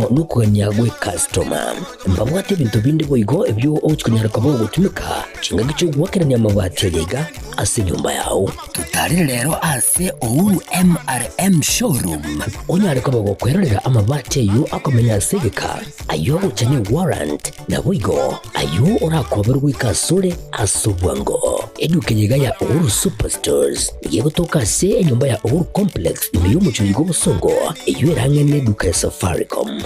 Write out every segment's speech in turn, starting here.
muno nukugania gwe customer mbabwate bintu bindi boigo ebyo ochkunyara kabo gutumika chinga gicho gwakerania mabati yega ase nyumba yao tutarire rero ase Ouru MRM showroom onyare kabo gukwerera amabati yo akomenya segeka ayo uchanye warrant na boigo ayo urakoberwa ikasure asubwango edukanyega ya Ouru Superstores yego toka se nyumba ya Ouru Complex niyo muchuyigo busongo iyo erangene duka ya Safaricom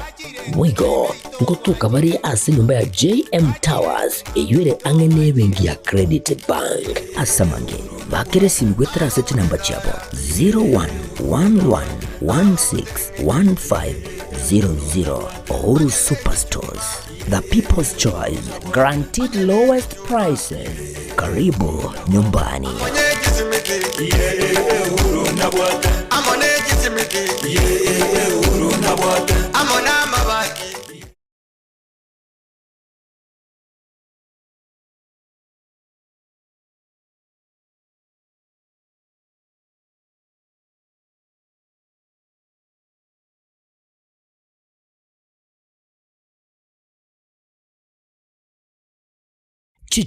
boigo ngotuka bari ase nyumba ya JM Towers iyo ere angene bengi ya Credit Bank asamange bakere simgwetera seti namba chabo 0111161500 Ouru Superstores, the people's choice, guaranteed lowest prices. Karibu nyumbani.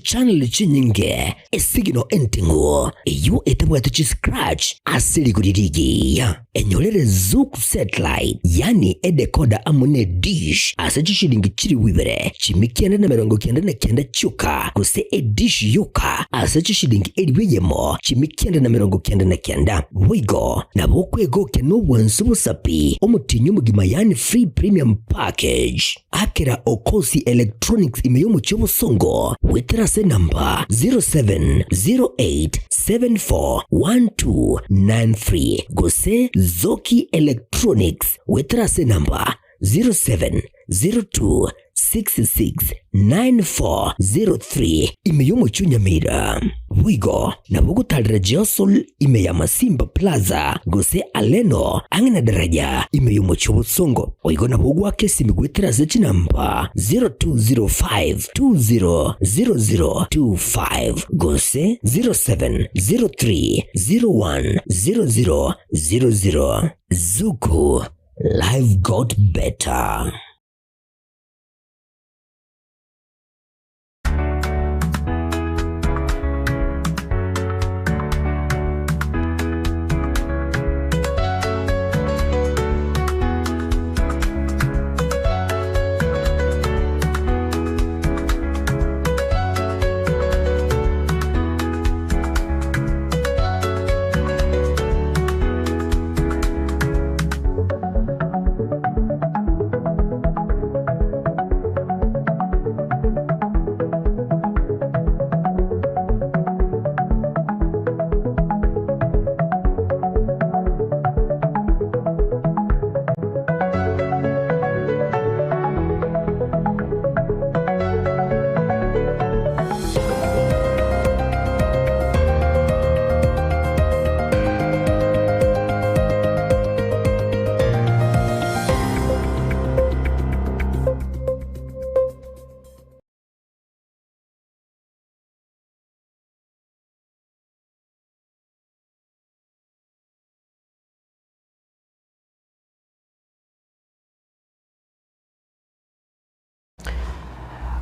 Channel chinyinge esigino entingo iyo etabwatu chi scratch asili kudirigi enyolere zuku satellite yani edekoda amune dish asachi shilingi chiri wibere chimikiende na merongo kiende na kiende chuka kuse edish yuka asachi shilingi edweyemo chimikiende na merongo kiende na kienda wigo na bokwego keno wansubu sapi omutinyu mugima yani free premium package akera okosi electronics imeyomu chobo songo Weterase number 0708741293. Gose Zoki Electronics. Weterase number 0702669403. Imeyomo Chunyamira. Wigo na bugu talrejeo sol imeyama Simba Plaza gose Aleno angina daraja imeyomo Chobosongo. Wigo na bugu wake simigwetera zechi namba 0205200025 gose 0703010000. Zuku, life got better.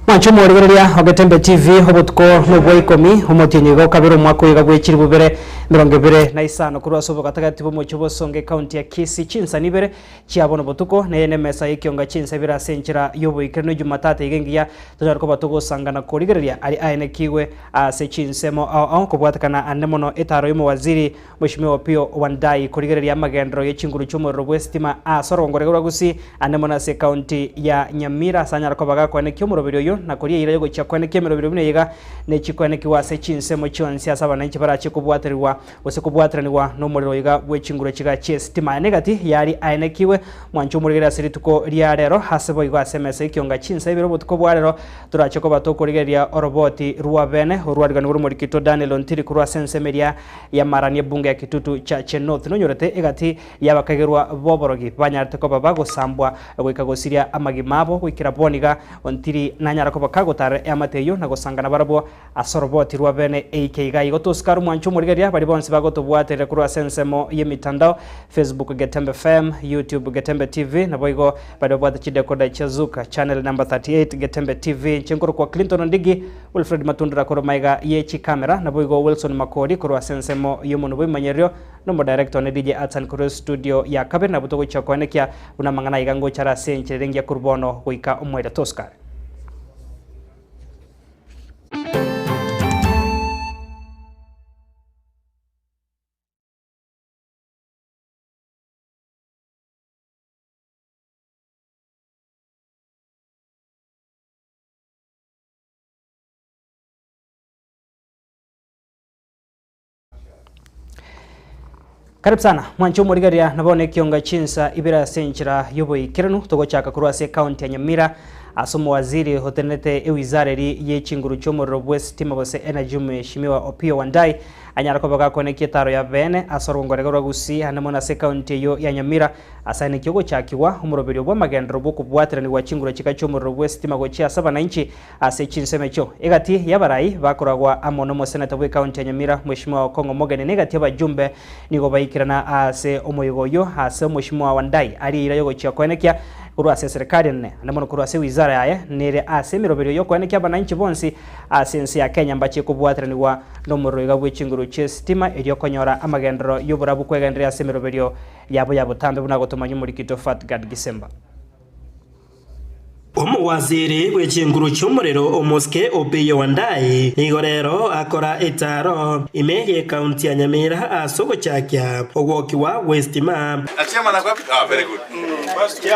Manchumo rigereria Ogetembe TV hobotko nubwo ikomi umutinyigo kabiro mwako yiga gwekiri bubere 25 kurwa sobo gatagati bo mucyo bosonge county ya Kisii chinsa nibere cyabona botuko na yene mesa yikionga chinsa birasenkira yobo ikirino jumatate igengiya tujarko batugo sangana ko rigereria ari aine kiwe se chinsemo au kubwatakana anemono etaro yumo waziri Mheshimiwa Pio Wandai ko rigereria magendro yechinguru chumo robwestima sorongoregura gusi anemona se county ya Nyamira sanyara ko baga ko ne kyomurobero yo na kuri ira yo cyakwane kemero bino yiga ne chikwane kiwase chinsemo chonsi asaba na chibara chikubwatirwa wose kubwatiranirwa no muriro yiga wechinguro kiga chestima negati yari ainekiwe mwancho murigera sirituko ria rero hasebo yiga SMS ikionga chinsa ibiro butko bwarero turacheko batoko rigeria oroboti ruwa bene urwarigana nguru muri kito Daniel Ontiri kurwa sensemeria ya maranie bunge ya kitutu cha Chenot no nyorete egati yabakagerwa boborogi banyarte ko babago sambwa gwikagosiria amagimabo gwikira boniga Ontiri nanyara ko bakagotare amateyo nagosangana barabo asoroboti ruwa bene AK ga igotoskaru mwancho murigeria bari bonse bagotubwatire kuri asensemo yemitandao Facebook Getembe FM, YouTube Getembe TV na boigo badobwata chidekoda chazuka channel number 38 Getembe TV chinkuru kwa Clinton Ndigi Wilfred Matundra koro maiga yechi kamera na boigo Wilson Makodi koro asensemo yomuntu bimanyerio no director ne DJ Atsan koro studio ya kabir na butogo chakwanekia una mangana igango chara senche rengia kurbono kuika umweda Toscar. Karibu sana mwancho murigaria nabone kionga chinsa ibira senchira yoboyi kiranu togochaka kurwase county ya Nyamira asomo waziri hotenete ewizareri yechinguru chomoro bwestima bose energy mheshimiwa Opiyo Wandayi anyara kobaga koneke taro ya bene asorongorega gusi hanamona se county yo ya Nyamira asane kyogo chakiwa umurobero bwa magendero bwo kubwatirani wa chinguru chika chomoro bwestima gochi asaba na inchi ase chinsemecho egati yabarai bakoragwa amono mo senator bwe county ya Nyamira mheshimiwa Kongo Mogene negati abajumbe nigo bayikirana ase omoyogoyo ase mheshimiwa Wandayi ari ira yogo chakonekia kurwase serikali ne namono kurwase wizara yaye nere ase mirobero yo kwaneke abananchi bonsi asensi ya Kenya mbache kubwatirani wa nomoro gabwe chinguru chestima eriyo konyora amagendero yoburabu kwegendera ase mirobero yabo yabutambe buna gotomanya muri kito Fatgad Gisemba. Waziri w'ekinguru cy'umuriro Omoske Opiyo Wandayi nigo rero akora etaro imege county ya Nyamira asogo cyakya ogwokiwa Westima very good.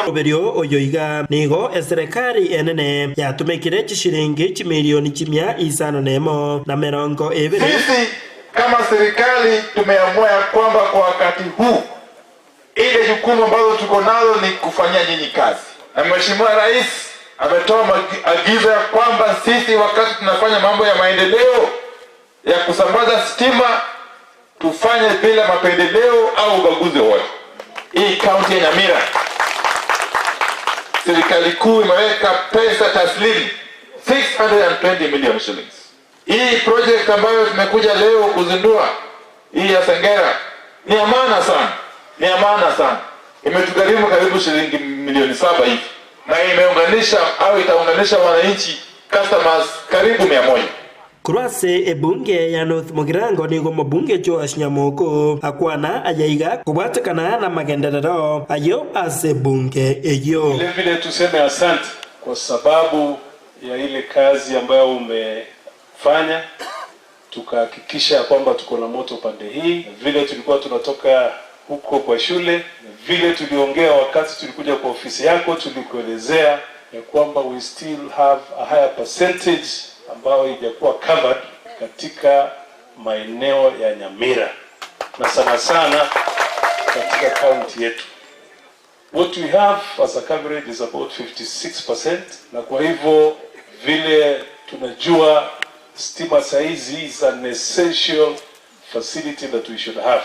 Oberio oyoiga nigo serikali enene yatumekire kishiringi chimilioni chimia isano nemo na merongo ebere. Sisi kama serikali tumeamua ya kwamba kwa wakati huu ile jukumu ambazo tuko nazo ni kufanyia nyinyi kazi. Na Mheshimiwa Rais ametoa agizo ya kwamba sisi wakati tunafanya mambo ya maendeleo ya kusambaza stima tufanye bila mapendeleo au ubaguzi wote. Hii kaunti ya Nyamira serikali kuu imeweka pesa taslimu 620 million shillings. Hii project ambayo tumekuja leo kuzindua hii ya Sengera ni amana sana. Ni amana sana. Imetugharimu karibu shilingi milioni 7 hivi. Na imeunganisha au itaunganisha wananchi customers karibu 100. Kurwase ebunge ya North Mugirango nigo mabunge Joash Nyamoko akwana ajaiga kubwatakana na magenderero ayo ase bunge eyo. Vile tuseme asante kwa sababu ya ile kazi ambayo umefanya, tukahakikisha kwamba tuko na moto pande hii. Vile tulikuwa tunatoka huko kwa shule, vile tuliongea wakati tulikuja kwa ofisi yako, tulikuelezea ya kwamba we still have a higher percentage ambayo haijakuwa covered katika maeneo ya Nyamira na sana sana katika county yetu. What we have as a coverage is about 56%, na kwa hivyo vile tunajua stima saizi is an essential facility that we should have.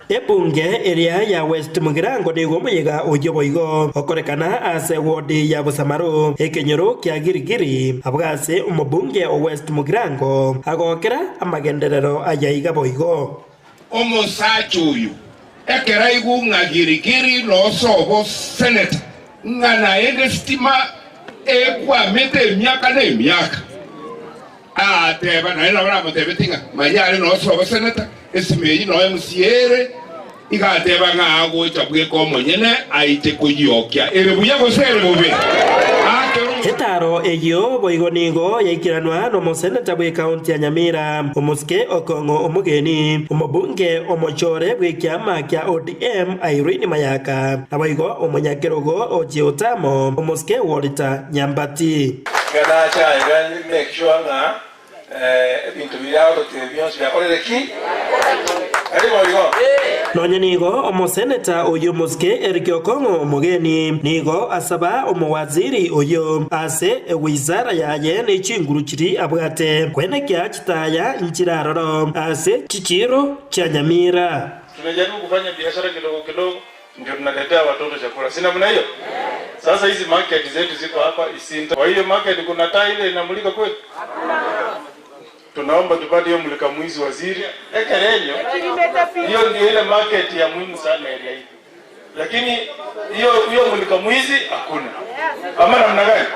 Ebunge area ya West Mugirango nigo muyiga oyoboigo okorekana ase wodi ya Busamaro ekenyoro kya Girigiri abwase umubunge o West Mugirango agokera amagenderero ajaiga boigo omosacho uyu ekera igu ngagirigiri losobo senator ngana ende stima ekwa mete myaka na myaka teba na ina bra matebetinga mayale losobo senator esimeyi no MCR igateba ngago itabwe ko monyene aite kuyokya erebuya gosere bobe Etaro eyo boigo nigo yaikiranwa no moseneta bwe county ya Nyamira Omoske Okongo Omugeni umubunge omochore bwe kyama kya ODM Irene Mayaka aboigo omunyakerogo Ojiotamo Omoske Walter Nyambati Kana cha make sure nga ebintu byabo byonse byakorereki Nonye nigo omoseneta oyo Moske Eric Okongo Omugeni nigo asaba omowaziri oyo ase wizara yaye n'ekinguru kiri abwate kwenekya kitaya nchiraroro ase chichiro cha Nyamira. Tunajaribu kufanya biashara kidogo kidogo ndio tunaletea watoto chakula. Sina mna hiyo. Sasa hizi market zetu ziko hapa Isinta. Kwa hiyo market kuna taa ile inamulika kweli? tunaomba tupate hiyo mulika mwizi waziri. Ekerenyo. Hiyo ndio ile market ya muhimu sana area hii. Lakini hiyo mulika mwizi hakuna. Ama namna gani?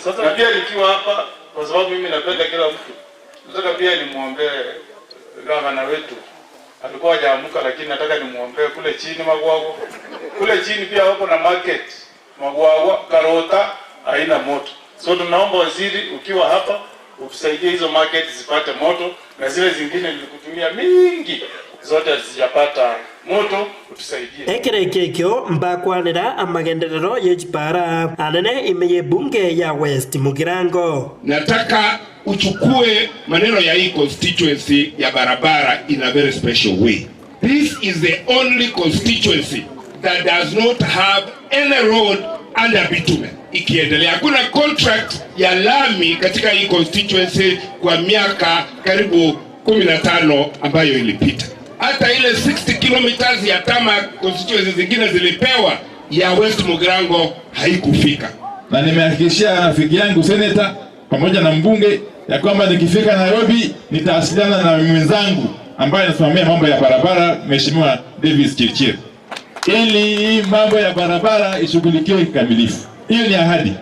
Sasa pia nikiwa hapa kwa sababu mimi napenda kila mtu. Nataka pia nimuombee gavana wetu. Alikuwa hajaamuka lakini nataka nimuombee kule chini Magwago. Kule chini pia wako na market. Magwago, karota haina moto. So tunaomba waziri ukiwa hapa utusaidie hizo market zipate moto na zile zingine nilikutumia mingi zote zisipata moto utusaidie. Ekerekekyo mbakwanira amagenderero yechipara anene imeye bunge ya West Mugirango. Nataka uchukue maneno ya hii constituency ya barabara in a very special way. This is the only constituency that does not have any road under bitumen. Ikiendelea hakuna contract ya lami katika hii constituency kwa miaka karibu 15 ambayo ilipita. Hata ile 60 kilometers ya tama constituency zingine zilipewa, ya West Mugirango haikufika. Na nimehakikishia rafiki yangu seneta pamoja na mbunge ya kwamba nikifika Nairobi nitawasiliana na mwenzangu ambaye anasimamia mambo ya barabara, Mheshimiwa Davis Chirchir, ili mambo ya barabara ishughulikiwe kikamilifu. Hiyo ni ahadi.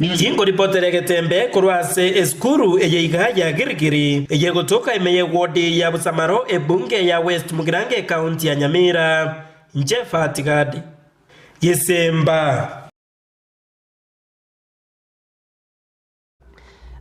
Jingo ripotere getembe kurwase eskuru eyeiga ya Girigiri eye gotoka emeye wodi ya Busamaro ebunge ya West Mugirango county ya Nyamira. Njefa Tigadi Yesemba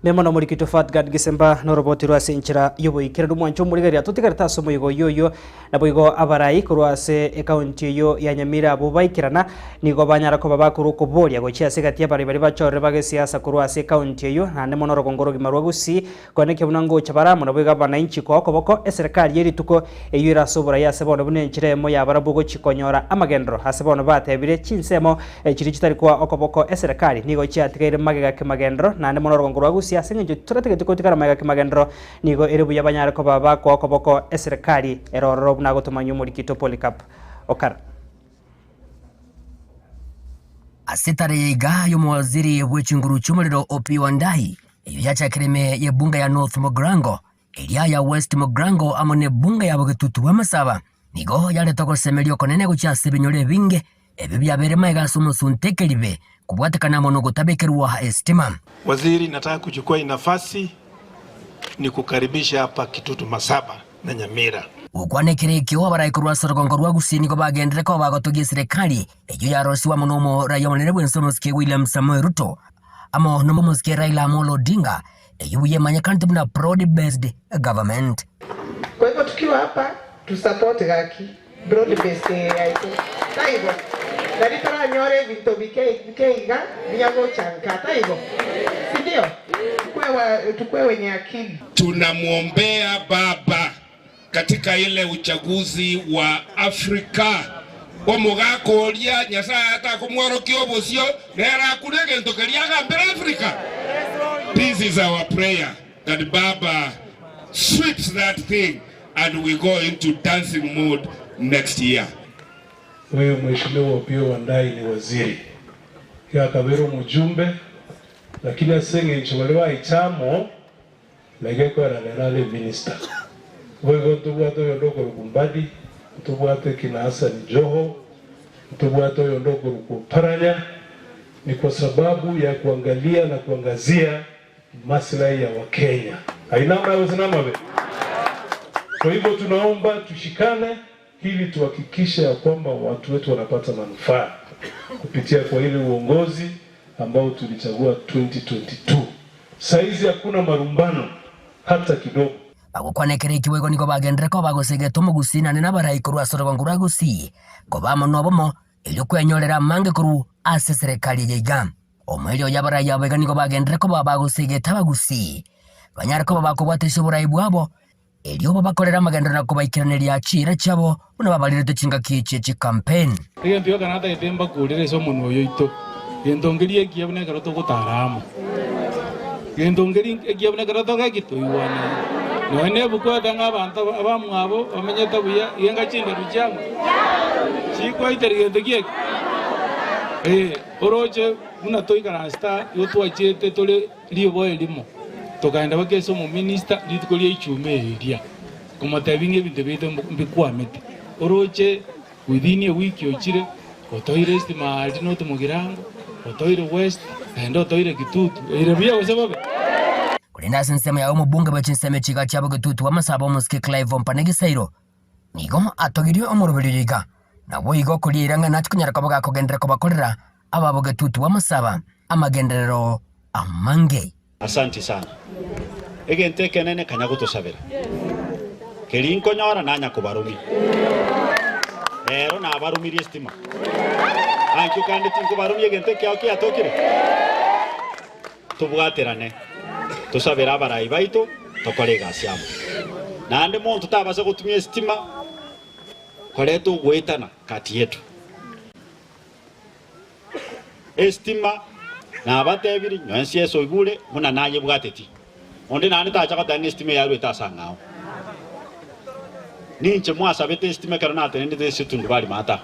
Memono muri kito Fatgad Gisemba no roboti rwase inchira yobo ikirandu mwancho muri gari atutikarita somo yigo yoyo na boigo abarai kurwase county yo ya Nyamira abo baikirana nigo banyara ko babakuru ko boria go chia segati abari bari bachore bage siasa kurwase county yo nane mono rogongoro gimarwa gusi koneke bunango chabara mono boiga bana inchi ko boko serikali yeri tuko eyira sobora ya sebono bune inchire mo ya barabugo chikonyora amagendro hasebono batebire chinsemo chiri chitari kwa okoboko serikali nigo chia tigere magega kemagendro nane mono rogongoro gusi asengejo turatege tukotikara magega kemagendro nigo erebu yabanyara ko baba ko okoboko serikali eroro na gotumanyo muri kito Polycarp Okar Asitare yiga yo mwaziri wechinguru chumuliro Opiyo Wandayi eyo yacha kireme ye bunga ya North Mugirango eria ya West Mugirango amone bunga ya Bugetutu Masaba nigo yale toko semelio konene gucha sebinyole binge ebibi yabere maiga sumusuntekelibe kubwatekana mono gutabekerwa estima. Waziri, nataka kuchukua nafasi ni kukaribisha hapa Kitutu Masaba na Nyamira. Ukwanekere kiwa baraikurwa sorogongo rwa gusini ko bagendere ko bagotogie serikali ejo ya rosi wa munomo raia munene bwensomoske William Samoei Ruto amo no momoske Raila Amolo Odinga ejo yemanya kanti buna broad based government. Kwa hivyo tukiwa hapa tu support gaki broad based aito taigo daritara nyore vinto bikeiga binyago chanka taigo sindio tukwe wenye akili. Tunamuombea baba katika ile uchaguzi wa Afrika omugako lia Nyasaye atakumworo kiobosio nera kunege ntokeliaga mbele Afrika. This is our prayer that Baba sweeps that thing and we go into dancing mode next year. Wewe Mheshimiwa Opiyo Wandayi ni waziri ya Kaberu mjumbe lakini asenge nchwalewa ichamo lageko na general minister. Wewe tubuato yondoko rukumbadi, tubuato kina Hassan Joho, tubuato yondoko rukuparanya ni kwa sababu ya kuangalia na kuangazia maslahi ya Wakenya. Hainama ya wazinama we. Kwa hivyo tunaomba tushikane ili tuhakikishe ya kwamba watu wetu wanapata manufaa kupitia kwa ile uongozi ambao tulichagua 2022. Saizi hakuna marumbano hata kidogo. Bagukwanekere kiwego niko bagendere ko bagosege tomo gusina nena baraikurwa sorogongo rwa gusi ko bamono bomo elyo kwenyorera mange kuru ase serikali yiga omwelyo yabara yabega niko bagendere ko bagosege tabagusi banyara ko bakobwatesha burayi bwabo elyo bakorera magendero nako baikiraneria chira chabo una babalirete chinga kiche chi campaign egento yo kanata etemba kurire so munwa yoito gendongerie ekiabune karoto gutarama gendongerie ekiabune karoto gakitoiwana noene bukwata ng'abantu abamwabo bamenyete buya yenga chinde ruchamo chiko iterigente kiek oroche una toikarasta yotwachete tole libo elimo tukaenda bakese mu minister litikolie ichume eria kumotebinge binte bito mbikwamete oroche within a week yochire otoire estima alti no tumugirango otoire west and otoire Kitutu irebia usababe kulinda sinsema ya omubunge bw'ekinseme kiga kyabo Kitutu wamasaba omusike Clive Mpanegisairo nigo atogirio omurubiririga nabo igo kuliranga nati kunyaraka bagakogendera kubakorera ababo Kitutu wamasaba amagenderero amange. Asante sana egente kenene kanya gutosabira kelinko nyora nanya kubarumi rero nabarumirie estima anki kandi tinkubarumi egente kyao kyatokire tubwaterane tusabira abarayi baito tokore gasiamo nande muntu tabaza gutumia estima koreto gwetana kati yetu estima na abatebiri nyonsi eso igure muna naye bwateti onde nane tacha katanga estima yaro itasangao ninche mwasabete estima kana natende dese tundu bali mata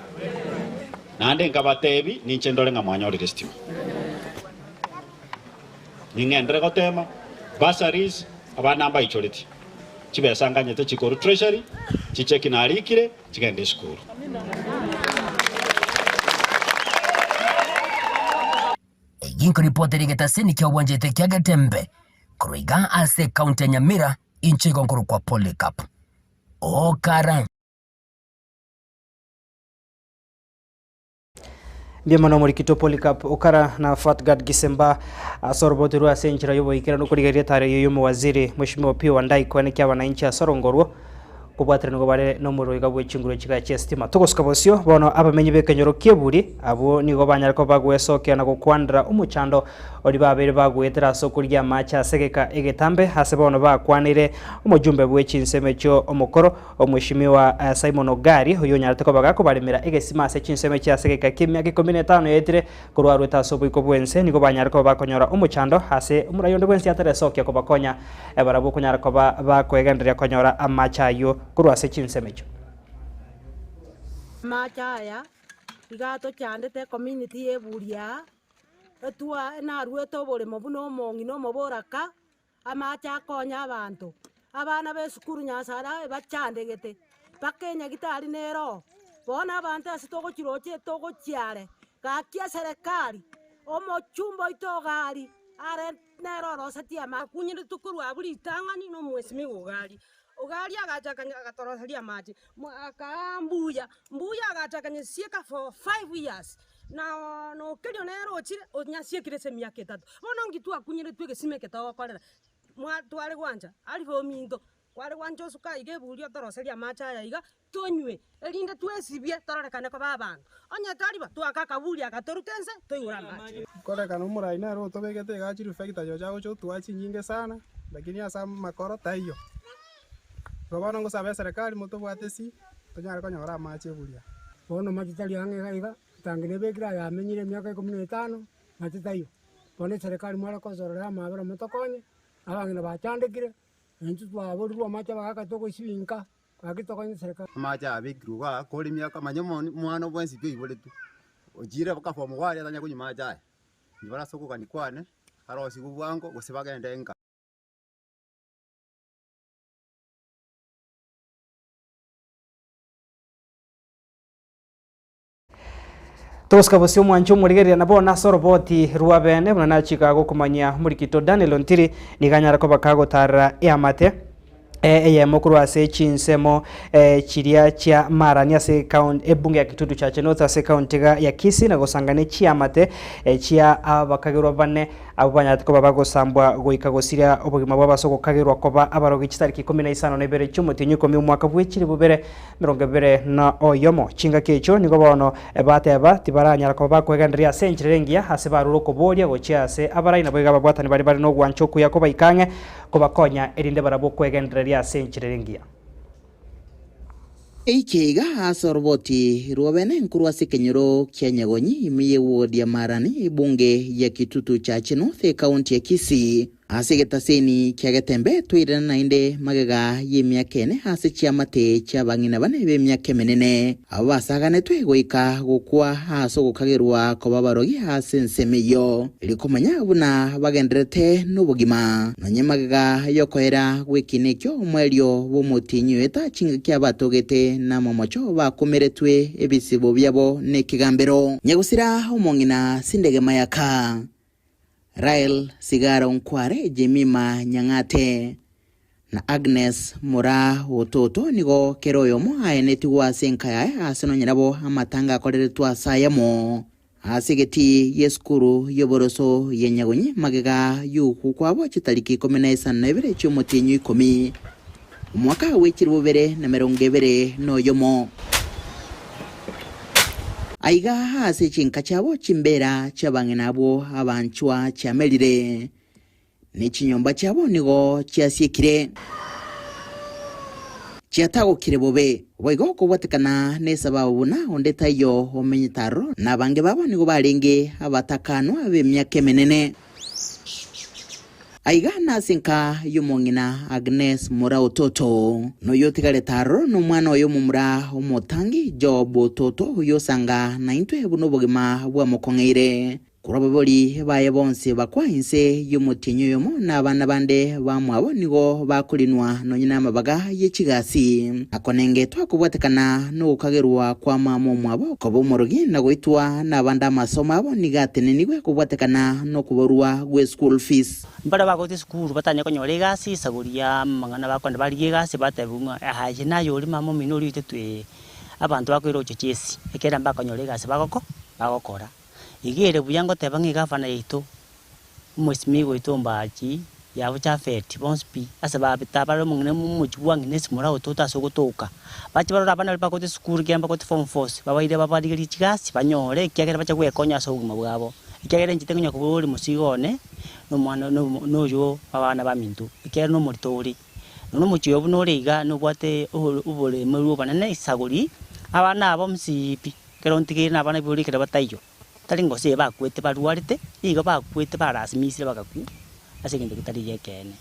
nande ngabatebi ninche ndole nga mwanyore estima ningendere gotema basaris abanamba ichoreti chibesanganyete chikoro treasury chicheki narikire chigende school. Ginko ripoteri getaseni kia uwanjete kia Gatembe kuruiga ase kaunti ya Nyamira inchigo nkuru kwa Polycarp Okara. Biamano murikito Polycarp Okara na Fatgad Gisemba asorobotiru asenjira yobo ikira no kurigeria tare yoyo mu waziri Mheshimiwa Opiyo Wandayi kwene kya wananchi asorongorwo kubwatira ngo bare no muruiga bw'ekinguro kiga cyestima tugoskabosyo bono abamenyi bekenyoro kieburi abo nigo banyarako bagwesoke na gukwandira umuchando ori babere bagwetera sokurya macha segeka egetambe hase bono bakwanire umujumbe bw'ekinseme cyo omukoro omweshimiwa Simon Ogari uyo nyarateko bagako barimira egesima se kinseme cya segeka kimya gikomine yetire kurwa rwetaso bwiko bwense nigo banyarako bakonyora umuchando hase umurayondo bwense yateresoke ko bakonya ebarabo kunyarako bakwegenderia konyora amacha yo kurwa se kinsemecho machaya igato chandete community eburia etua na rweto bole mobuno mongi no moboraka amacha konya abantu abana be sukuru nyasara bachandegete bakenya gitari nero bona abantu asitoko chiroche toko chiare gakia serikali omochumbo itogari are nero rosatia makunyire tukuru abuli tangani no mwesimi ugali ugali agachakanya agatorosaria maji akambuya agachakanya sieka for 5 years na no kelio nero chire onyasie kirese miaka 3 bona ngitu akunyire twege simeke tawakorera mwa twale gwanja alifo minto kwale gwanja suka ige bulio torosaria macha ya iga tonywe elinde twesibie tororekane ko babantu onya kaliba twakakabuli agatorutense toyura maji kore kana umurai nero tobegete gachiru factor yo jago cho tuachi nyinge sana lakini asa makoro tayo Robano ngosabe serikali moto bwatesi tonyara konyora mache bulia bono matitali ange gaiga tangine bekira ya menyire myaka 15 matitayo bono serikali mwara kozorera mabera motokonye abangina bachandikire entu twaborwa mache bagaka toko isibinka bagitokonye serikali mache abikiruga koli myaka manyomo mwana bwensi byo iboletu ojire bakafo mwari atanya kunyima mache nibara soko kanikwane harosi kubwango gusibagende enka Toska bosyo mwancho murigeria nabo nasoroboti ruabene bwana Chicago kumanya murikito Daniel Ontiri niganyara ko bakagotara yamate mukuru ase chinsemo chiria chia marania se count ebunge ya Kitutu cha Chenota se county ya Kisii na gosangane chiamate chia abakagirwa bane abanyatiko babagosambwa goikagosiria obugima bwabasoko kagirwa koba abarogi chitariki 15 na ibere cyumutinyu komi umwaka bw'ikiri bubere 20 na oyomo chinga kecho nigo bono bateba tibaranyara ko bakwegandiria senchirengia hase baruroko boria gochia se abarai na bwega babwatani bari no gwanchoku yakoba ikange kobakonya erinde barabo kwegandiria senchirengia Eichega asoroboti ruabene nkuru ase kenyoro kia Nyagonyi imiye wodi ya Marani bunge ya Kitutu cha Chenothe kaunti ya Kisii ase getaseni kya getembe twirana nainde magega yemyakene ase chiamate cha bangina bane bemyake menene abasagane twegoika gukwa haso gukagerwa ko babarogi ase nsemeyo ilikomanya buna bagenderete n'ubugima nanye magega yokoera gwikinekyo umwelyo bomutinyo eta chinga kya batogete na momocho bakomeretwe ebisibo byabo nekigambero nyagusira umongina sindege mayaka Rael Sigara Nkware Jemima Nyangate na Agnes Mura Ototo nigo keroyomo aeneti wa senkaya aseno nyirabo amatanga akoreretwa sayamo asigeti yeskuru yoboroso yenyagonyi magega yuku kwabo chitariki 17 cy'umutinyu 10 umwaka w'ikirubere na 20 noyomo aiga hasi chinka chabo chimbera chabangenabo abanchwa chamelire ni chinyomba chabo nigo chiasikire chiatago kirebobe boigo kubatekana nesababuna ondetayo omenyitaro nabange babo nigo barenge abatakanwa bemyake menene aiga nasinka yumongina Agnes Mura Ototo no yotigale taro no mwana oyo mumura omotangi Job Ototo yosanga na intwe buno bogima bwa mokongeire kurababoli baye bonse bakwahinse yumutinyo yomo nabana bande bamwabo nigo bakulinwa no nyina mabaga yechigasi akonenge twakubwatekana no kagerwa kwa mamo mwabo kobo morogi nagoitwa nabanda masomo abo nigatene nigwe kubwatekana no kuborwa gwe school fees mbara bagote school batanya konyore gasi saguria mangana bakonde bari gasi batebunga haje nayo uri mamo minori tetwe abantu bakwiro chechesi ekera mbakonyore gasi bagokora igere buyango tebangi gafana yito musimigo itombaji yabo cha feti bonspi asaba bitabaro mungene mumujuwangi nesimura Ototo asogotoka bachi barora abana bakote school gemba kote form force babaire babadigiri chigasi banyore kyagera bacha kwekonya asoguma bwabo ikyagera njitenganya kuburi musigone no mwana no yo abana bamintu ikyera no muritori no muchiyo bunoriga no bwate ubole meruo banane isaguri abana abo msipi kerontigire nabana buri kera batayo taringo se bakwete baruarite igo bakwete barasimisire bagaku asegende kitari yekene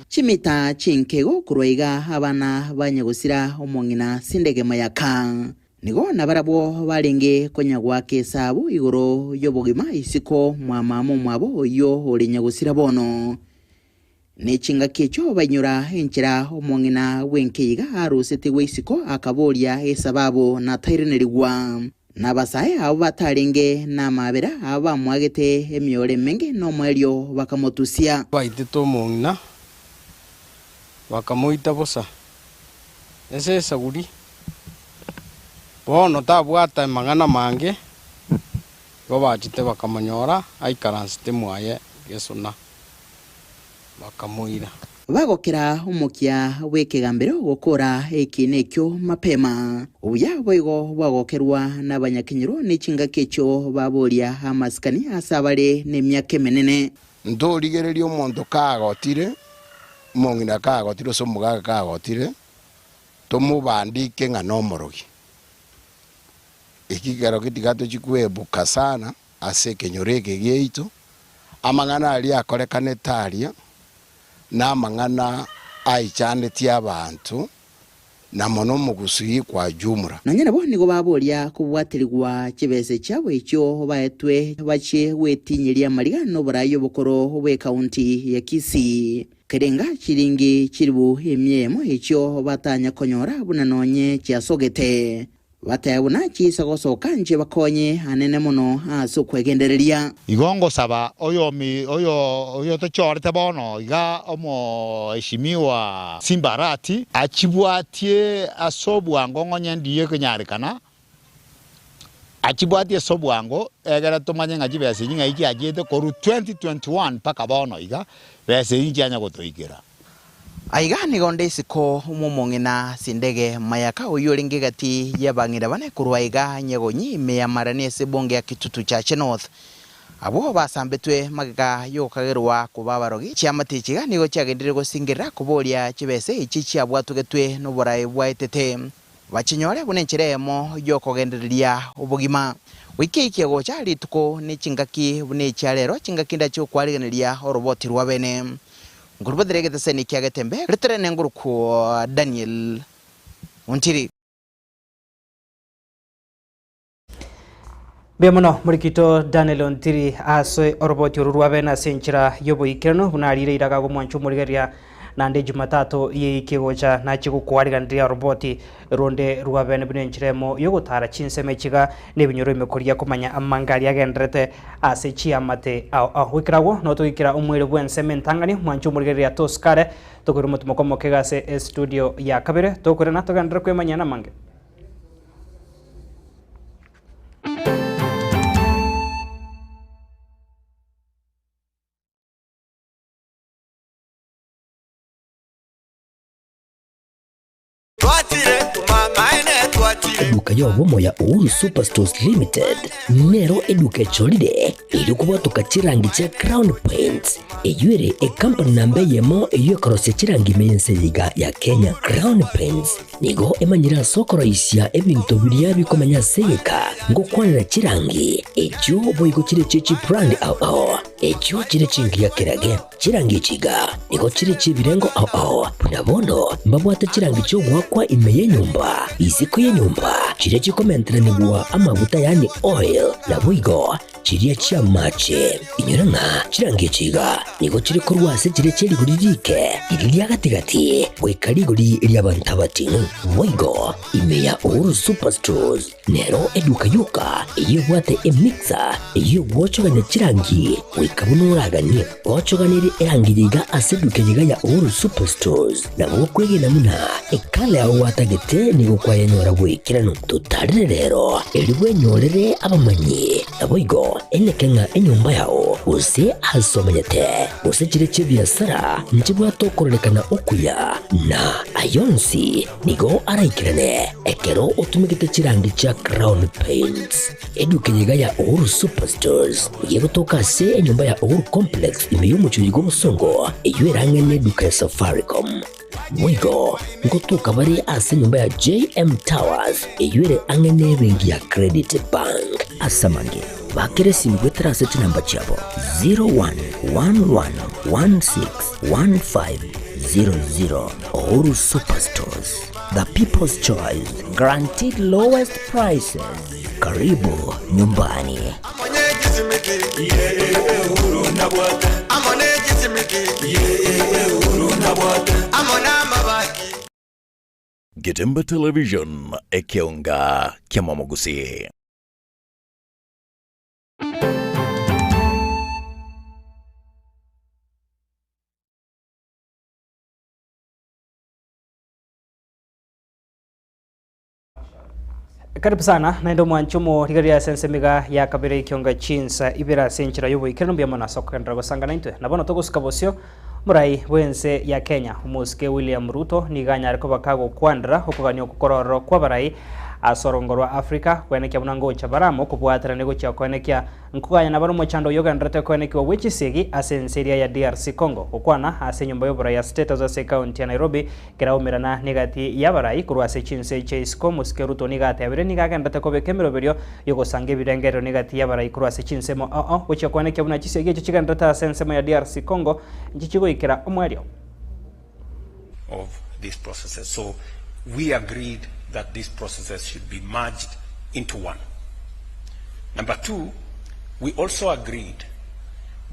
chimita chinkego kuroiga abana banyagusira omongina sindege mayaka nigo nabarabo barenge konyagwa kesabu igoro yobogima isiko mwamamo mwabo yo olinyagusira bono nechinga kecho banyura enchira omongina wenkeiga arusete weisiko akaboria esababo na tairenerigwa nabasaye abo batarenge namabera aba mwagete emiore menge no mwelyo bakamotusia baitito mongina bakamoita bosa ese saguri bono tabwata mangana mange go bachite bakamanyora aikaransite mwaye gesuna bakamoira bagokera umukia wekegambero gukora ekinekyo mapema ubuya boigo bagokerwa n'abanyakinyiro n'ichinga kecho baboria amaskani asabare n'emyake menene ndorigererio omonto kagotire mongina kagotire somugaga kagotire tomubandike ng'a nomorogi ikigero kitigato chikwebuka sana ase kenyoreke gieito amang'ana ali akorekane taria na mang'ana aichanetie abantu na mono mugusui kwa jumra nanye nabo nigo baboria kubwatirigwa kibese cyabo icyo baetwe bache wetinyiria marigano burayo bukoro bwe county ya Kisii kerenga chiringi chiribu emyemo icyo batanya konyora bunanonye cyasogete batayabuna chisagosoka nje bakonye anene muno aso kwegendereria igongo saba oyo tochorete bono iga omo heshimiwa Simbarati achibwatie asobwango ngonye ndiye kunyarikana achibwatie asobwango egera tumanye nga jibese nyinga iki agete koru 2021 paka bono iga bese injanya gotoigera aiga nigonde isiko umomongena sindege mayaka uyolinge gati yabangira bane kurwaiga nyegonyi meyamarane sebonge ya kitutu cha North abo basambetwe magaga yokagerwa kubabarogi cyamatikiga nigo cyagendere go singira kuboria kibese iki cyabwatugetwe no burayi bwaitete bachinyore bune nchiremo yokogendereria ubugima wiki gocha rituko ni chingaki bune charero chingaki ndacho kwariganiria oroboti rwa bene ngurubadregete seni kyagetembe ritrene nguruko Daniel Ontiri. Bemono murikito Daniel Ontiri aswe oroboti rwa bene senchira yobo ikeno bunarire iraga go mwanchu murigeria nande Jumatatu yikigocha nachigu kwariganiria roboti ronde rwa bene bwenchiremo yogotara chinseme chiga nebinyoro imekoria kumanya amangari agendrete ase chiamate wikirawo no twikira umwire bwenseme ntangani mwanchu murigeria toskare tokuri mutumokomo kegase studio ya kabere tokuri natogandra kwemanya namange. Eduka yobomo ya Uhuru Superstores Limited nero eduka cholide ilikuwa tukachirangi cha Crown Paints eyuere company nambe yemo eyo korose chirangi mense yiga ya Kenya. Crown Paints nigo emanyira soko raisia ebintu biria bikomanya segeka ngo kwanira chirangi ejo boygo chire chichi brand ejo chire chingi ya kirage chirangi chiga nigo chire chibirengo punabono mbabwate chirangi cyo gwakwa imeye nyumba iziko ye nyumba chire chikomentera nigwa amavuta yani oil na buigo chiria chia mache inyuranga chirangi chiga nigo chire kurwase chire cheri guririke iriya gatigati wekariguri iriya bantabatinu buigo imeya Uhuru Superstores nero eduka yuka iyo bwate emixer iyo gwochoganya chirangi wekabunuragani gwochoganire erangiriga aseduke yiga ya Uhuru Superstores na bokwege namuna ekale aho watagete nigo kwayenyora bwikirano tutarire rero eriwe nyorere abamanyi naboigo enekenga enyumba yao use asomanyete use chire chibiasara njibwa tokorelekana okuya na ayonsi nigo araikirane ekero utumikite chirangi cha Crown Paints eduke yiga ya Uhuru Superstores yego toka se enyumba ya Uhuru Complex imeyumuchuyigo musongo eyuerangene duka ya Safaricom Mwigo ngotuka bari ase nyumba ya JM Towers eyuere angene bengi ya Credit Bank asamange bakire simu gwetera seti namba chabo 0111161500. Uhuru Superstores, the people's choice, guaranteed lowest prices. Karibu nyumbani. Getemba Television ekionga kiamamogusi. Karibu sana na ndo mwanchumo rigaria sensemiga ya kabere kionga chinsa ibira senchira yobo ikeno bya mona soko ndago sanga naintwe nabono togusuka bosio murai bwense ya Kenya umuske William Ruto niganya ariko bakago kwandra okuganyo kukororo kwa barai asorongorwa Africa kwenekya munango cha baramo kubwatira nego cha kwenekya nkuganya na barumo chando yoga ndrate kwenekya wichi sigi asenseria ya DRC Congo okwana asenyumba yobora ya state of county ya Nairobi kiraumirana negati ya barai kurwase chinse cheisco muske Ruto nigate abire nigaga ndrate kobe kemero berio yogo sange birengero negati ya barai kurwase chinsemo wichi kwenekya buna chisege cyo chigandrata asensemo ya DRC Congo nchichigo ikira omwerio of these processes. So we agreed that these processes should be merged into one. Number two, we also agreed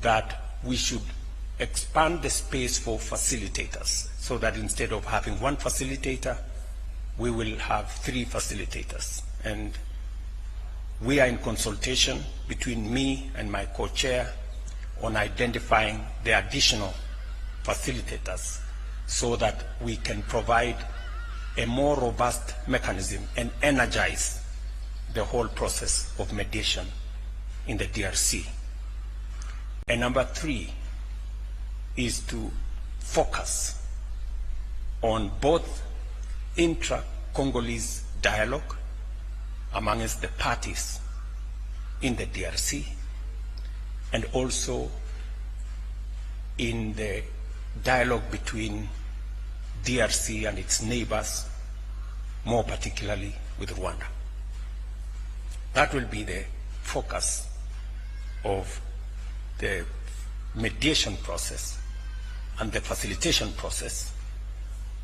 that we should expand the space for facilitators so that instead of having one facilitator, we will have 3 facilitators. And we are in consultation between me and my co-chair on identifying the additional facilitators so that we can provide a more robust mechanism and energize the whole process of mediation in the DRC. And number 3 is to focus on both intra-Congolese dialogue amongst the parties in the DRC and also in the dialogue between DRC and its neighbors more particularly with Rwanda. That will be the focus of the mediation process and the facilitation process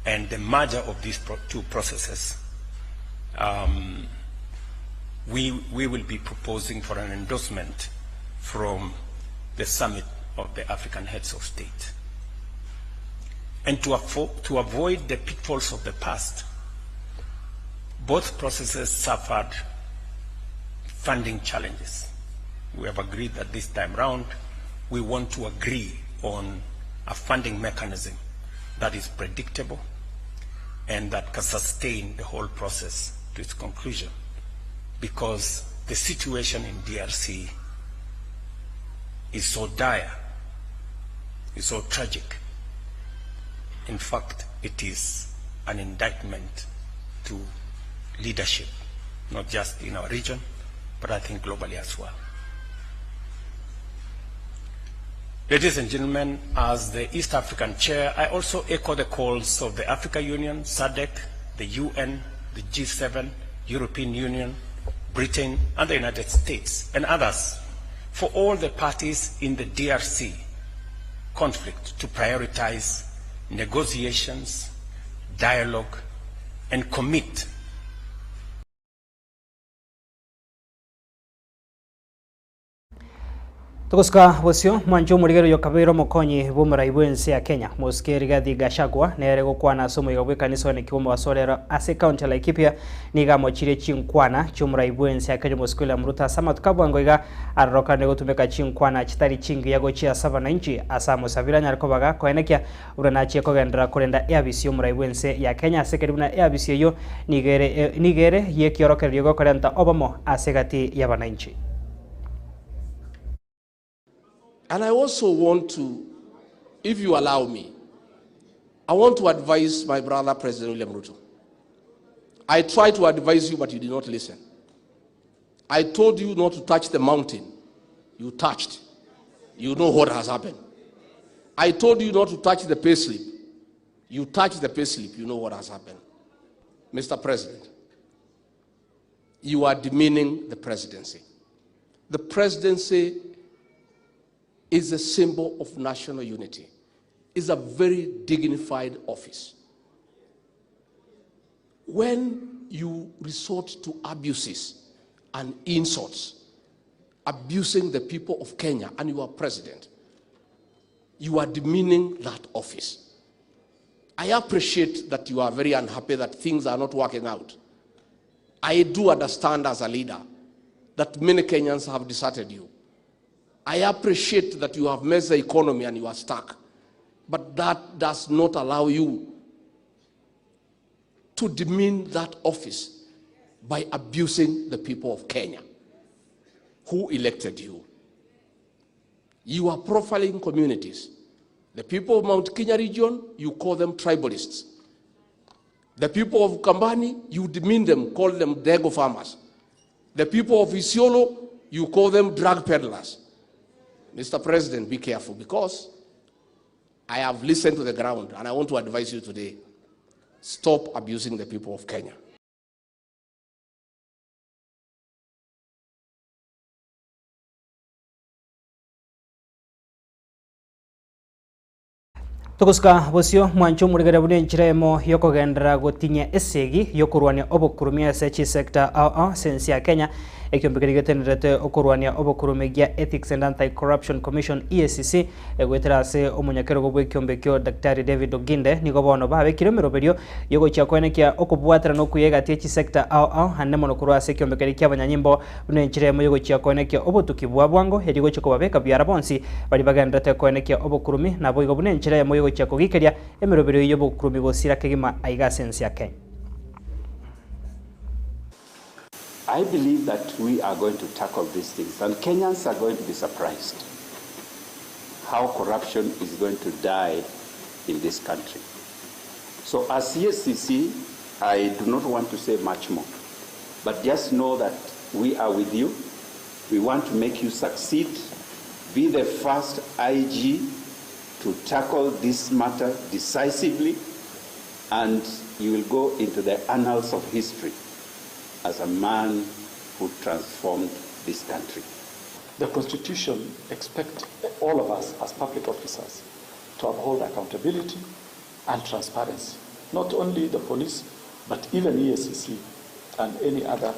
and the merger of these two processes. We will be proposing for an endorsement from the summit of the African heads of state. And to avoid the pitfalls of the past, both processes suffered funding challenges. We have agreed that this time round, we want to agree on a funding mechanism that is predictable and that can sustain the whole process to its conclusion, because the situation in DRC is so dire, is so tragic. In fact, it is an indictment to leadership, not just in our region, but I think globally as well. Ladies and gentlemen, as the East African chair, I also echo the calls of the Africa Union, SADC, the UN, the G7, European Union, Britain, and the United States, and others, for all the parties in the DRC conflict to prioritize negotiations, dialogue, and commit tuguska busio mwanjo murigero yokabiro mukonyi bumrai bwense ya Kenya muskeri gathi gashagwa nere gukwana somo igabwe kanisa ne kibomo wasolera ase county Laikipia niga mochire chinkwana chumrai bwense ya Kenya muskula mruta sama tukabwango iga aroka ne gutumeka chinkwana chitari chingi yago chia 7 inchi asa musabira nyarikobaga koenekia urana cheko gendra kurenda yabisio murai bwense ya Kenya ase keribuna yabisio yo nigere ye kiorokero yogo korenta obamo ase gati yabananchi. And I also want to, if you allow me, I want to advise my brother, President William Ruto. I tried to advise you, but you did not listen. I told you not to touch the mountain. You touched. You know what has happened. I told you not to touch the payslip. You touched the payslip. You know what has happened. Mr. President, you are demeaning the presidency. The presidency is a symbol of national unity. It's a very dignified office. When you resort to abuses and insults, abusing the people of Kenya, and you are president, you are demeaning that office. I appreciate that you are very unhappy that things are not working out. I do understand as a leader that many Kenyans have deserted you. I appreciate that you have messed the economy and you are stuck, but that does not allow you to demean that office by abusing the people of Kenya who elected you. You are profiling communities. The people of Mount Kenya region, you call them tribalists. The people of Kambani, you demean them, call them Dego farmers. The people of Isiolo, you call them drug peddlers. Mr. President, be careful, because I have listened to the ground and I want to advise you today, stop abusing the people of Kenya. tuguska busio mwancho murigere bune nchiremo yokogendera gotinya esegi yokurwania obokurumia sechi sector sense ya Kenya ekyombekere getenerete okurwania obokurumegia Ethics and Anti-Corruption Commission EACC egwetera se omunyakero gobwe kyombekyo Dr. David Oginde nigo bono babe kilomeroberio yogo kyakwenekia okubwatira no kuyega techi sector hanemo no kurwase kyombekere kyabanyanyimbo bune nchiremo yogo kyakwenekia obotukibwa bwango edigo chokobabeka byara bonsi bali bagendete kwenekia obokurumi nabo igo bune nchiremo yogo kyakogikeria emeroberio yobokurumi bosira kegima aiga sense ya Kenya. I believe that we are going to tackle these things, and Kenyans are going to be surprised how corruption is going to die in this country. So as EACC, I do not want to say much more, but just know that we are with you. We want to make you succeed. Be the first IG to tackle this matter decisively, and you will go into the annals of history as a man who transformed this country. The Constitution expects all of us as public officers to uphold accountability and transparency, not only the police, but even EACC and any other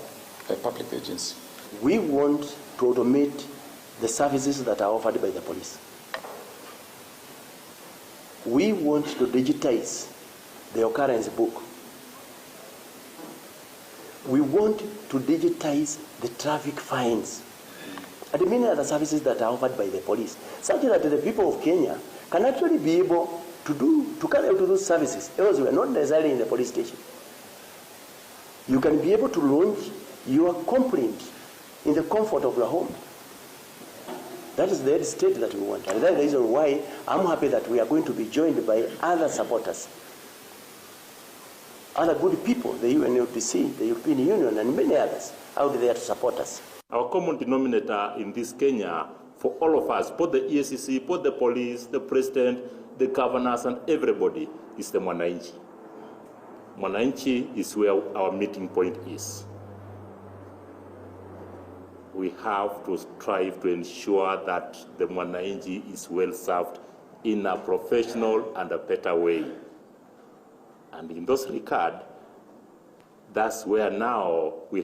public agency. We want to automate the services that are offered by the police. We want to digitize the occurrence book. We want to digitize the traffic fines and many other services that are offered by the police, such that the people of Kenya can actually be able to carry out those services elsewhere, not necessarily in the police station. You can be able to launch your complaint in the comfort of your home. That is the state that we want. And that's the reason why I'm happy that we are going to be joined by other supporters, other good people, the UNODC, the European Union, and many others out there to support us. Our common denominator in this Kenya, for all of us, both the EACC, both the police, the president, the governors, and everybody, is the Mwananchi. Mwananchi is where our meeting point is. We have to strive to ensure that the Mwananchi is well served in a professional and a better way. And in those regard, that's where now we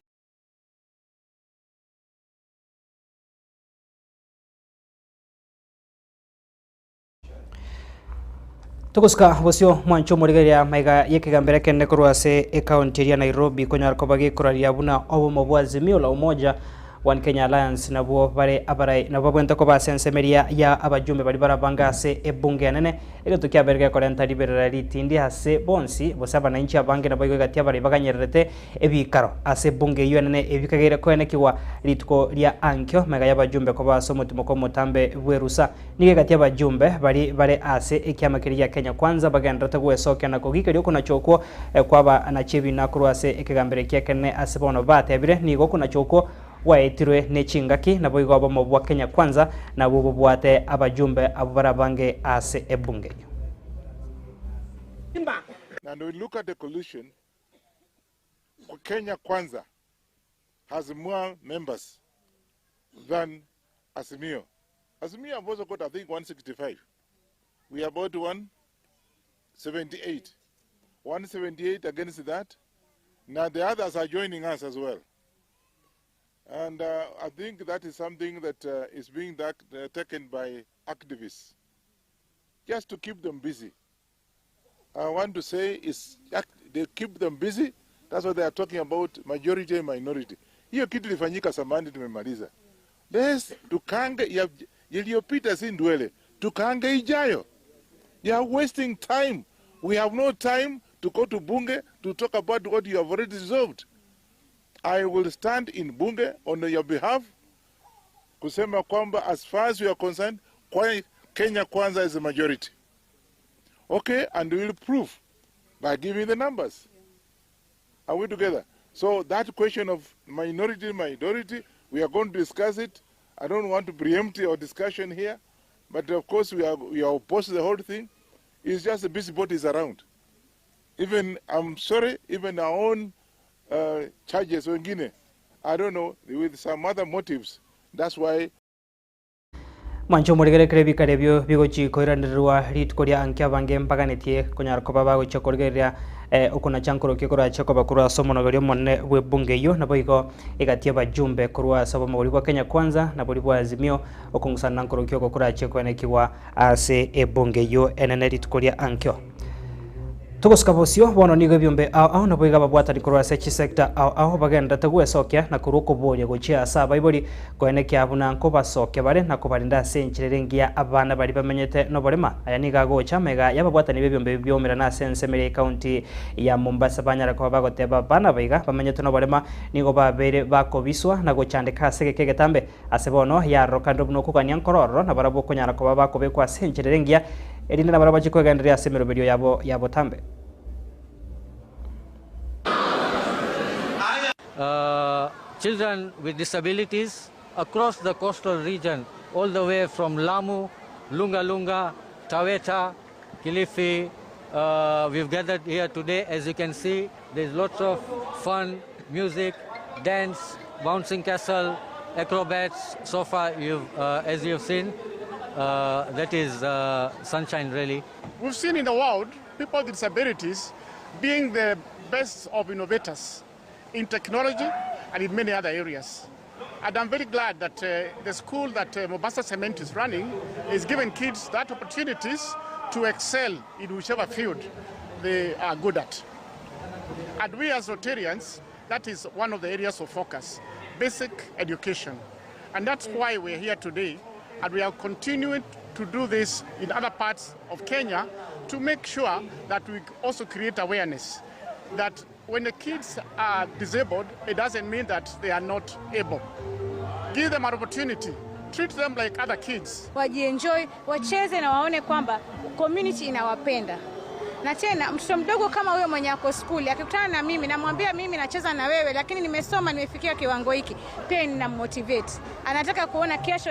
tukuska bosio mwancho murigeria maiga yekigambere kenne kurwase county ya Nairobi konyar kobagi kuraria buna obo mabwazimio la umoja One Kenya Alliance nabo bare abarai nabo bwenta ko basensemeria ya abajumbe bari barabangase ebunge nene egetukia berge korenta liberera litindi hase bonsi bosaba na inchi abange nabo igatia bari baganyerete ebikaro ase bunge yo nene ebikagere ko enekiwa lituko lya ankyo mega yabajumbe ko basomutimo ko mutambe bwerusa nige gatia bajumbe bari bare ase ekiamakiri ya Kenya kwanza bagendete gwesoka na kogike ryo kuna choko kwaba na chebi na kurwase ekigambere kyekene ase bono batebire nigo kuna choko waetirwe nechingaki nabo igoba mu bwa Kenya kwanza nabo bubwate abajumbe abarabange ase ebunge. And we look at the coalition, Kenya Kwanza has more members than Azimio. Azimio have also got, I think, 165. We are about 178. 178 against that. Now the others are joining us as well. And I think that is something that is being taken by activists, just to keep them busy. I want to say is they keep them busy. That's what they are talking about, majority and minority. Hiyo kitu lifanyika samani tumemaliza. Let's tukange yaliyopita si ndwele. Tukange ijayo. You are wasting time. We have no time to go to bunge to talk about what you have already resolved. I will stand in bunge on your behalf kusema kwamba as far as we are concerned, Kenya Kwanza is the majority. Okay, and we will prove by giving the numbers. Are we together? So that question of minority, we are going to discuss it. I don't want to preempt our discussion here, but of course we are opposed to the whole thing. It's just the busybodies around. Even, I'm sorry, even our own charges wengine, I don't know, with some other motives. That's why mancho murigere krebi karebyo bigochi koirandirwa ritkoria ankia bange mpaganetie konyar ko baba gocho korgeria okuna chankoro kikora chako bakura somonogorio monne webunge yo naboiko igatia bajumbe kurwa sabo mabuli kwa Kenya Kwanza na buli bwa Azimio okungusana nkoro kyoko kura cheko enekiwa ase ebunge yo enene ritkoria ankyo tugoskabosio bono nigo byombe ao naboiga babwata rikorwa sechi sector ao bagenda tagwesokya na kuruko boye gochia saba ibori koene kyabuna nko basokya bare na kubarinda senchirerengia abana bari bamenyete no borema aya niga gocha mega yababwata nibe byombe byomera na sensemere county ya Mombasa banyara ko bagoteba bana baiga bamenyete no borema nigo babere bakobiswa na gochandika sege kegetambe asebono ya rokando buno kukanya nkororo na barabo konyara ko babakobekwa senchirerengia erinde na baraba chiko gandria semero video yabo tambe. Children with disabilities across the coastal region, all the way from Lamu, Lunga Lunga, Taweta, Kilifi, we've gathered here today. As you can see, there's lots of fun, music, dance, bouncing castle, acrobats. So far, as you've seen, that is sunshine really. We've seen in the world people with disabilities being the best of innovators in technology and in many other areas. And I'm very glad that the school that Mombasa Cement is running is giving kids that opportunities to excel in whichever field they are good at. And we as Rotarians, that is one of the areas of focus, basic education. And that's why we're here today, and we are continuing to do this in other parts of Kenya to make sure that we also create awareness that when the kids are disabled, it doesn't mean that they are not able. Give them an opportunity. Treat them like other kids. Wajienjoy, wacheze na waone kwamba community inawapenda. Na tena mtoto mdogo kama wewe mwenye ako skuli akikutana na mimi namwambia mimi nacheza na wewe lakini nimesoma nimefikia kiwango hiki, pia ninamotivate. Anataka kuona kesho.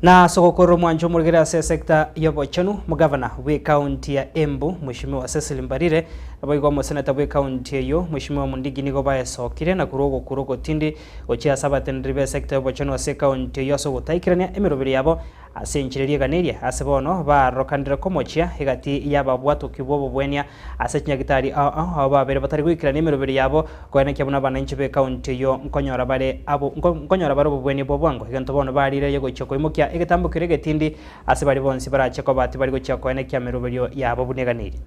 Na sogokoro mwanjo murigera se sekta yobochanu mugavana we county ya Embu Mheshimiwa Cecil Mbarire abaigwa mo senator we county yo Mheshimiwa Mundigi nigo bae sokire na kurogo tindi ochia sabatendribe sekta yobochanu se county yo so gutaikirania emirobiri yabo asenchirerie ganeria asebono barokandira komochia igati yaba bwato kibobo bwenia asechinya gitari aba bere batari gwikirania emirobiri yabo kwene kyabuna bananchi be county yo nkonyora bare abo nkonyora bare bobweni bobwango iganto bono barire yego choko imokia egetambukire getindi ase bari bonsi baracheko bati bari gochia kwene kya emirobiri yabo buneganiri.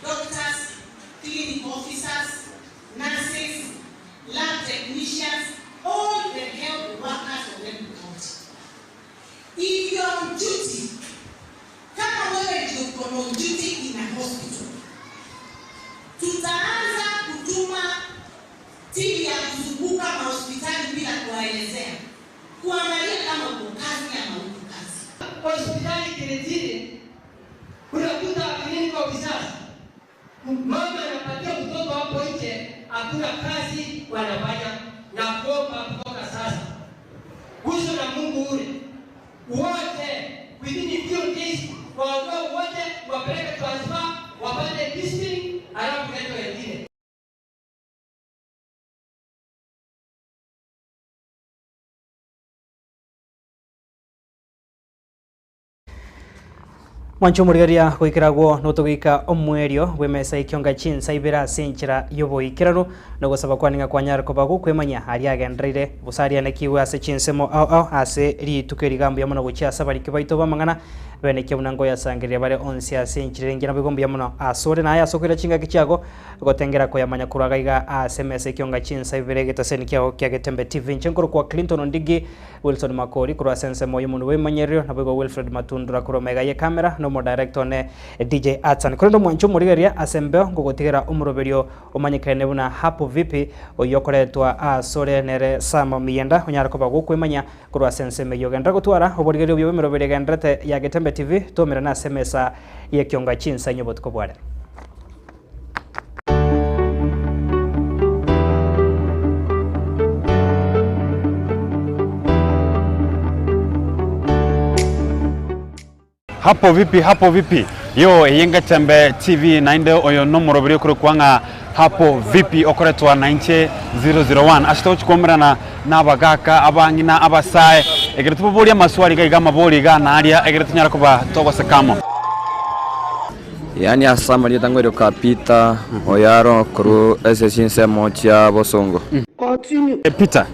Doctors, clinic officers, nurses, lab technicians, all the health workers of Embu County. If you are on duty, kama wewe ndio uko on duty in a hospital, tutaanza kutuma timu ya kuzunguka mahospitali bila kuwaelezea, kuangalia kama uko kazi ama uko kazi. Hospitali Kiretini unakuta clinic officers mama anapatia mtoto hapo nje, hakuna kazi wanafanya na kuomba kutoka sasa. Uso na Mungu ule wote within few days waondoa wote wapeleke transfer wapate district alafu kesho wengine. Mwancho murigaria gwikiragwo nutugika omwerio wemesa ikionga chinsa ibira sinchira yobo ikirano no gusaba kwaninga kwanyara kobago kwemanya ari agendrire busaria nekiwe ase chinsemo ase ritukeri gambo yamuno guchia sabari kibaito bamangana bene kyabunango yasangiria bare onsi ase inchire ngina bigombo yamuno asore na yasokira chinga kichago gotengera ko yamanya kuragaiga ase mesa ikionga chinsa ibire getoseni kyao kya Getembe TV nchenkoro kwa Clinton Ndigi Wilson Makori kura sense moyo muno wemanyerio na bigo Wilfred Matundura kuro mega ye camera no mo director ne DJ Atsan kurendo mwancho murigaria asembeo ngogotigera umuroberio omanyikane buna hapo vipi oyokoretwa asore nere sama mienda onyara ko bagokwemanya kurwa sense meyo gendra gutwara oborigerio byo bemerobere gendrete ya Getembe TV tomera na semesa ye kyonga chinsa nyobotko bware. Hapo vipi yo yenga Getembe TV nainde oyo nomoro biri kuri kwanga hapo vipi okoretwa 90001 ashito chikomera na bagaka abangina abasae egeretu bolia maswali gaiga maboli ga naria egeretu nyara kuba togo sekamo yani asama lyo tango kapita oyaro kuru SSC mocha bosongo continue Peter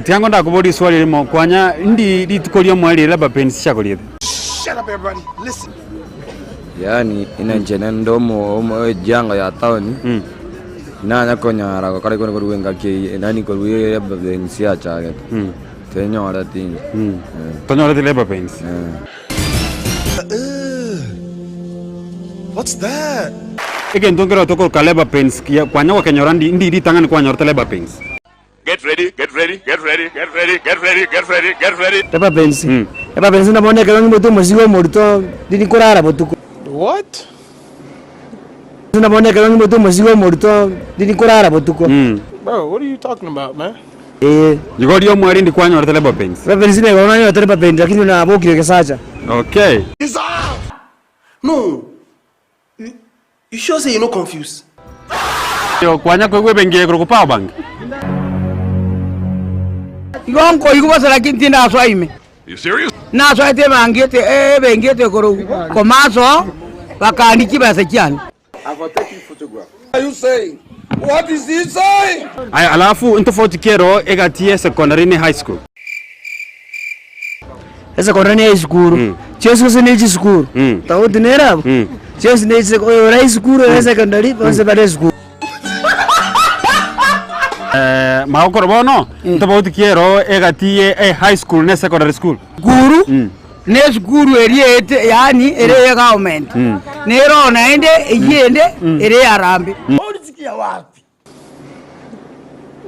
tiango ndakubodi swali limo kwanya ndi litukolio mwali laba pensi chakolide. Shut up, everybody. Listen. Yani ina njenendo mo janga ya taoni. Na nyakonyara kare kono kuwenga ke nani ko wiye bensi acha get. Tenyora tin. Tenyora de leba bensi. What's that? Again tongera toko kaleba bensi kwanya wa kenyora ndi tangani kwanya orta leba bensi. Get ready. Leba bensi na boneka ngi mutu musigo morto dini kurara botuko. What? Sina mwana kama mtu mzigo morito dini kurara botuko. Bro, what are you talking about, man? Yugodio mwari ndi kwanyo rete labor pains. Labor pains ne gona yo labor pains lakini na abokire kesacha. Okay. No. You sure say you're not confused? Yo kwanya kwegwe bengie kuru power bank. Igonko igubaza lakini tinda aswaime. You serious? Na aswaite mangete bengete kuru komaso bakandiki basa cyane. I'm taking photograph. Are you saying? What is he saying? Ay alafu ntofauti kero egatie secondary ni high school. Secondary ni high school. Cheso ni high school. Tawudi nera. Cheso ni high school secondary base bade school. Maokoro bono ntofauti kero egatie high school ne secondary school. Guru ne school eriete yani ere government. Nero naende yende ere arambi.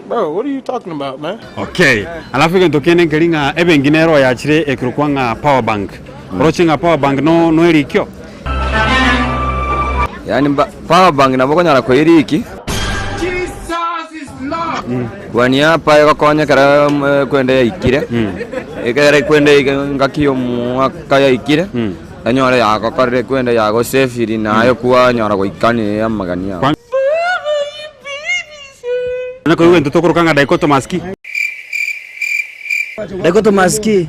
Bro, what are you talking about, man? Okay. Alafu kento kene ngelinga ebenginero ya chire ekirukwanga power bank. Rochinga power bank no erikyo. Yani power bank nabo konyara ko eriki. Jesus is Lord. Kwani hapa yakonya kara kwende ikire. Ekere kwende ngakiyo mwaka ya ikire. Anyora yakakare kwende yago safety nayo kuwa nyara ko ikani ya magania. Nako wewe ntotokoro kanga dichotomaski. Dichotomaski.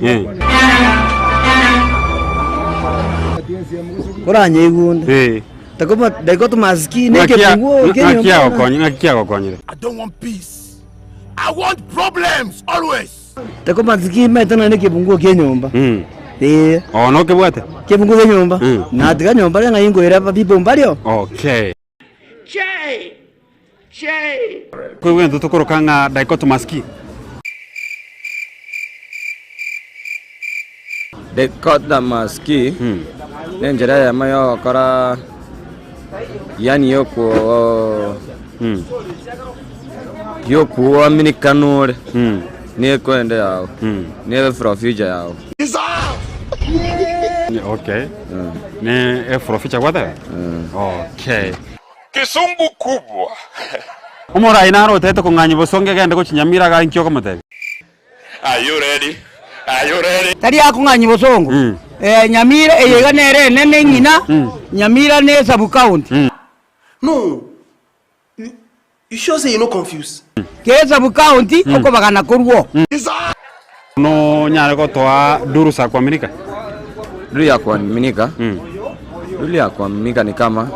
Kuranye igunda. Takoma dichotomaski ne kepunguo Kenyo. Ngakia okonyere. I don't want peace. I want problems always. Dichotomaski metana ne kepunguo Kenyomba. No kebwate. Kepunguo Kenyomba. Na tika nyomba nga ingo era bibo mbalio. Okay. Jay. Kwa wewe ntotokoro kanga dichotomaski. Dichotomaski. Nenjera ya mayo kara yani yoko aminikanore. Ne kwende yao. Ne for future yao. Okay. Ne for future wada? Okay. Kisumbu kubwa. Umora inaro teto kunganyi bosonge gende ko chinyamira ga nkyo komate. Are you ready? Are you ready? Tari akunganyi bosongo. Nyamira eyega nere nene ngina. Nyamira ne sub county. No. You sure say you're not confused? Ke sub county oko bagana kurwo. No nyare ko toa duru sa kuaminika. Duru ya kuaminika. Duru ya kuaminika ni kama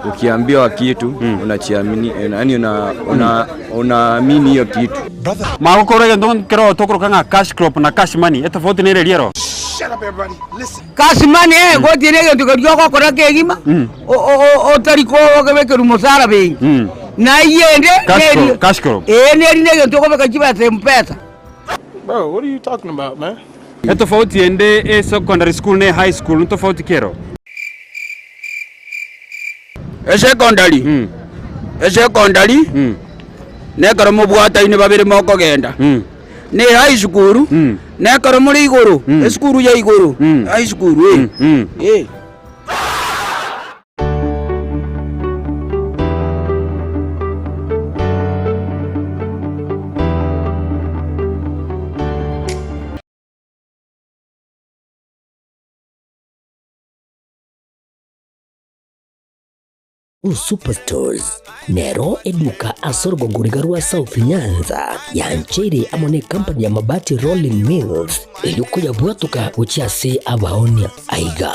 ukiambiwa kitu unachiamini, yani unaamini hiyo kitu. Maokoro ndon kero tokoro kanga cash crop na cash money etofauti ne reliero. Shut up everybody. Listen. Cash money go tiene que tukajoko kora kegima. O tariko okebeke rumusara bengi. Na yende cash crop. Neri ne ntoko beka kiba tempesa. Bro, what are you talking about, man? Etofauti ende secondary school ne high school etofauti kero. Secondary. Secondary. Ne karomo bwata ine babiri moko genda. Ne high school. Ne karomo igoro. School ya igoro. High school Superstores nero eduka asorgo nguriga rwa South Nyanza yanchere amone company ya mabati Rolling Mills eyuko yabwatuka uchiase abaonia aiga